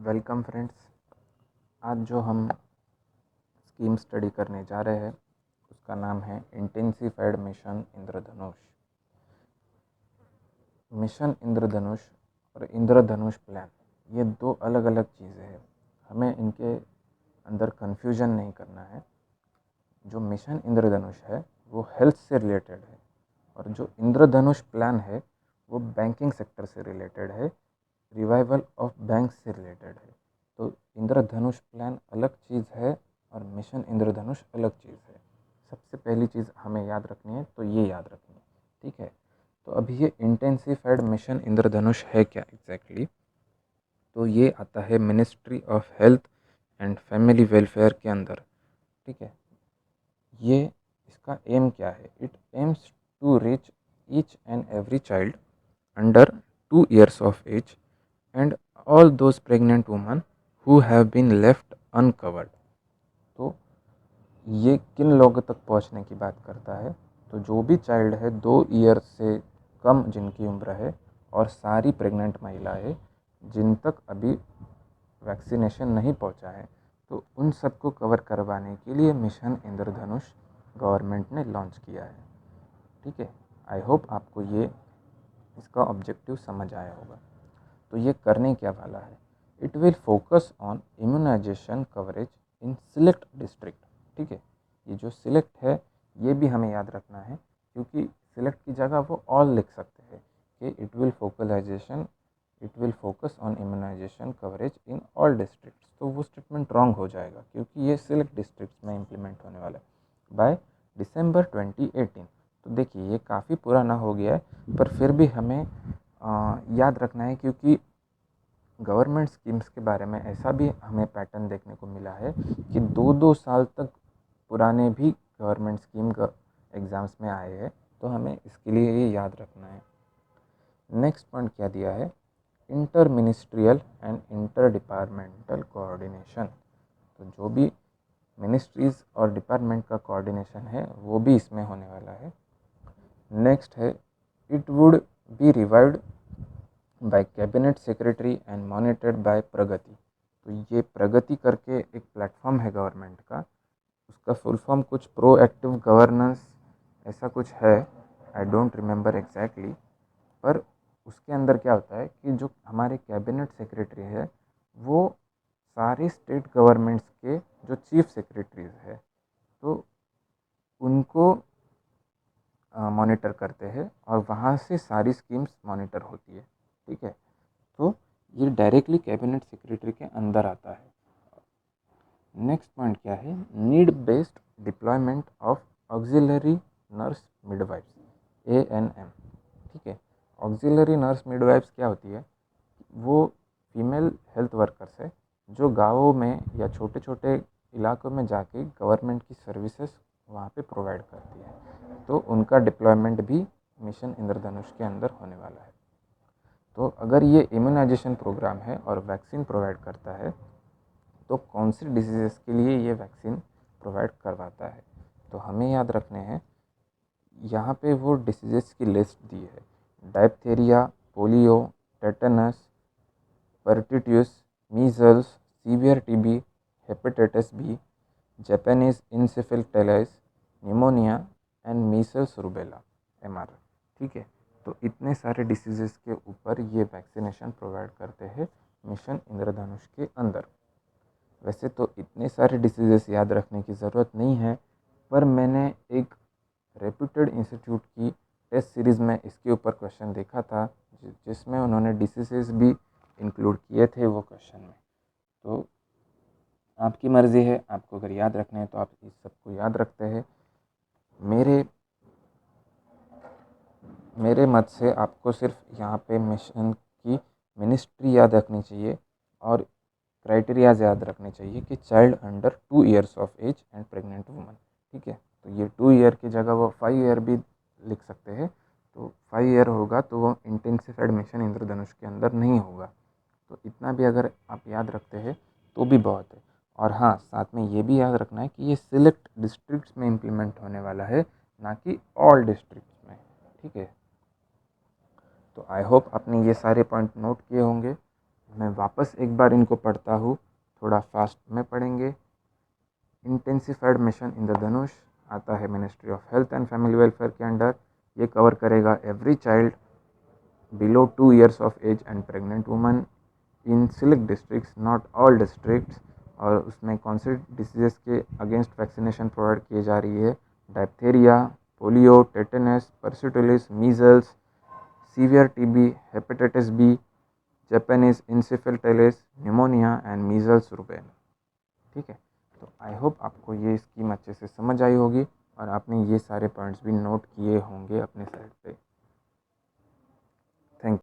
Welcome friends. आज जो हम स्कीम स्टडी करने जा रहे हैं उसका नाम है इंटेंसिफाइड मिशन इंद्रधनुष। मिशन इंद्रधनुष और इंद्रधनुष प्लान ये दो अलग अलग चीज़ें हैं। हमें इनके अंदर कन्फ्यूजन नहीं करना है। जो मिशन इंद्रधनुष है वो हेल्थ से रिलेटेड है और जो इंद्रधनुष प्लान है वो बैंकिंग सेक्टर से रिलेटेड है, रिवाइवल ऑफ बैंक से रिलेटेड है। तो इंद्रधनुष प्लान अलग चीज़ है और मिशन इंद्रधनुष अलग चीज़ है। सबसे पहली चीज़ हमें याद रखनी है तो ये याद रखनी है, ठीक है। तो अभी ये इंटेंसिफाइड मिशन इंद्रधनुष है क्या एग्जैक्टली तो ये आता है ministry of health and family welfare के अंदर, ठीक है। ये इसका एम क्या है? It aims to reach each and every child under 2 years of age and all those pregnant women who have been left uncovered। तो ये किन लोगों तक पहुंचने की बात करता है? तो जो भी चाइल्ड है 2 ईयर से कम जिनकी उम्र है और सारी प्रेग्नेंट महिलाएं जिन तक अभी वैक्सीनेशन नहीं पहुंचा है, तो उन सबको कवर करवाने के लिए मिशन इंद्रधनुष गवर्नमेंट ने लॉन्च किया है, ठीक है। आई होप आपको ये इसका ऑब्जेक्टिव समझ आया होगा। तो ये करने क्या वाला है? It will focus on immunisation coverage in select district, ठीक है। ये जो सिलेक्ट है ये भी हमें याद रखना है, क्योंकि सिलेक्ट की जगह वो ऑल लिख सकते हैं कि it will focus on immunisation coverage in all districts. तो वो स्टेटमेंट रॉन्ग हो जाएगा क्योंकि ये सिलेक्ट डिस्ट्रिक्ट्स में इम्प्लीमेंट होने वाला है बाय दिसंबर 2018। तो देखिए ये काफ़ी पुराना हो गया है, पर फिर भी हमें याद रखना है, क्योंकि गवर्नमेंट स्कीम्स के बारे में ऐसा भी हमें पैटर्न देखने को मिला है कि 2-2 साल तक पुराने भी गवर्नमेंट स्कीम का एग्ज़ाम्स में आए हैं। तो हमें इसके लिए ये याद रखना है। नेक्स्ट पॉइंट क्या दिया है? Inter ministerial and inter departmental coordination. तो जो भी मिनिस्ट्रीज़ और डिपार्टमेंट का कोऑर्डिनेशन है वो भी इसमें होने वाला है। नेक्स्ट है it would be revived by cabinet secretary and monitored by Pragati. तो ये प्रगति करके एक प्लेटफॉर्म है गवर्नमेंट का, उसका फुल फॉर्म कुछ प्रोएक्टिव गवर्नेंस ऐसा कुछ है, आई डोंट रिमेंबर एग्जैक्टली। पर उसके अंदर क्या होता है कि जो हमारे कैबिनेट सेक्रेटरी है वो सारे स्टेट गवर्नमेंट्स के जो चीफ सेक्रेटरीज है तो उनको मॉनिटर करते हैं और वहाँ से सारी स्कीम्स मॉनिटर होती है, ठीक है। तो ये डायरेक्टली कैबिनेट सेक्रेटरी के अंदर आता है। नेक्स्ट पॉइंट क्या है? Need based deployment of auxiliary nurse midwives, ANM, ठीक है। ऑक्सिलरी नर्स मिडवाइफ्स क्या होती है? वो फीमेल हेल्थ वर्कर्स है जो गाँवों में या छोटे छोटे इलाकों में जाके गवर्नमेंट की सर्विसेज वहाँ पे प्रोवाइड करती है। तो उनका डिप्लॉयमेंट भी मिशन इंद्रधनुष के अंदर होने वाला है। तो अगर ये इम्यूनाइजेशन प्रोग्राम है और वैक्सीन प्रोवाइड करता है तो कौन सी डिजीज़ के लिए ये वैक्सीन प्रोवाइड करवाता है? तो हमें याद रखने हैं, यहाँ पे वो डिसीज़ की लिस्ट दी है। Diphtheria, polio, tetanus, pertussis, measles, severe TB, hepatitis B, Japanese encephalitis, pneumonia and measles rubella MR, ठीक है। तो इतने सारे डिसीज़ के ऊपर ये वैक्सीनेशन प्रोवाइड करते हैं मिशन इंद्रधनुष के अंदर। वैसे तो इतने सारे डिसीज़ याद रखने की ज़रूरत नहीं है, पर मैंने एक रेप्यूटेड इंस्टीट्यूट की टेस्ट सीरीज़ में इसके ऊपर क्वेश्चन देखा था जिसमें उन्होंने डिसीज़ भी इंक्लूड किए थे वो क्वेश्चन में। तो आपकी मर्ज़ी है, आपको अगर याद रखना है तो आप इस सबको याद रखते हैं। मेरे मत से आपको सिर्फ यहाँ पे मिशन की मिनिस्ट्री याद रखनी चाहिए और क्राइटेरियाज याद रखने चाहिए कि child under 2 years of age and pregnant woman, ठीक है। तो ये 2 year की जगह वो 5 year भी लिख सकते हैं। तो 5 year होगा तो वो इंटेंसिफाइड मिशन इंद्रधनुष के अंदर नहीं होगा। तो इतना भी अगर आप याद रखते हैं तो भी बहुत है। और हाँ, साथ में ये भी याद रखना है कि ये सिलेक्ट डिस्ट्रिक्ट्स में इम्प्लीमेंट होने वाला है, ना कि ऑल डिस्ट्रिक्ट्स में, ठीक है। तो आई होप आपने ये सारे पॉइंट नोट किए होंगे। मैं वापस एक बार इनको पढ़ता हूँ, थोड़ा फास्ट में पढ़ेंगे। इंटेंसिफाइड मिशन इंद्रधनुष आता है ministry of health and family welfare के अंडर। ये कवर करेगा every child below 2 years of age and pregnant woman in select districts, not all districts. और उसमें कौन से डिसीजेस के अगेंस्ट वैक्सीनेशन प्रोवाइड किए जा रही है? Diphtheria, polio, tetanus, pertussis, measles, severe TB, hepatitis B, Japanese encephalitis, pneumonia and measles rubella. ठीक है, तो आई होप आपको ये स्कीम अच्छे से समझ आई होगी और आपने ये सारे पॉइंट्स भी नोट किए होंगे अपने साइड पे।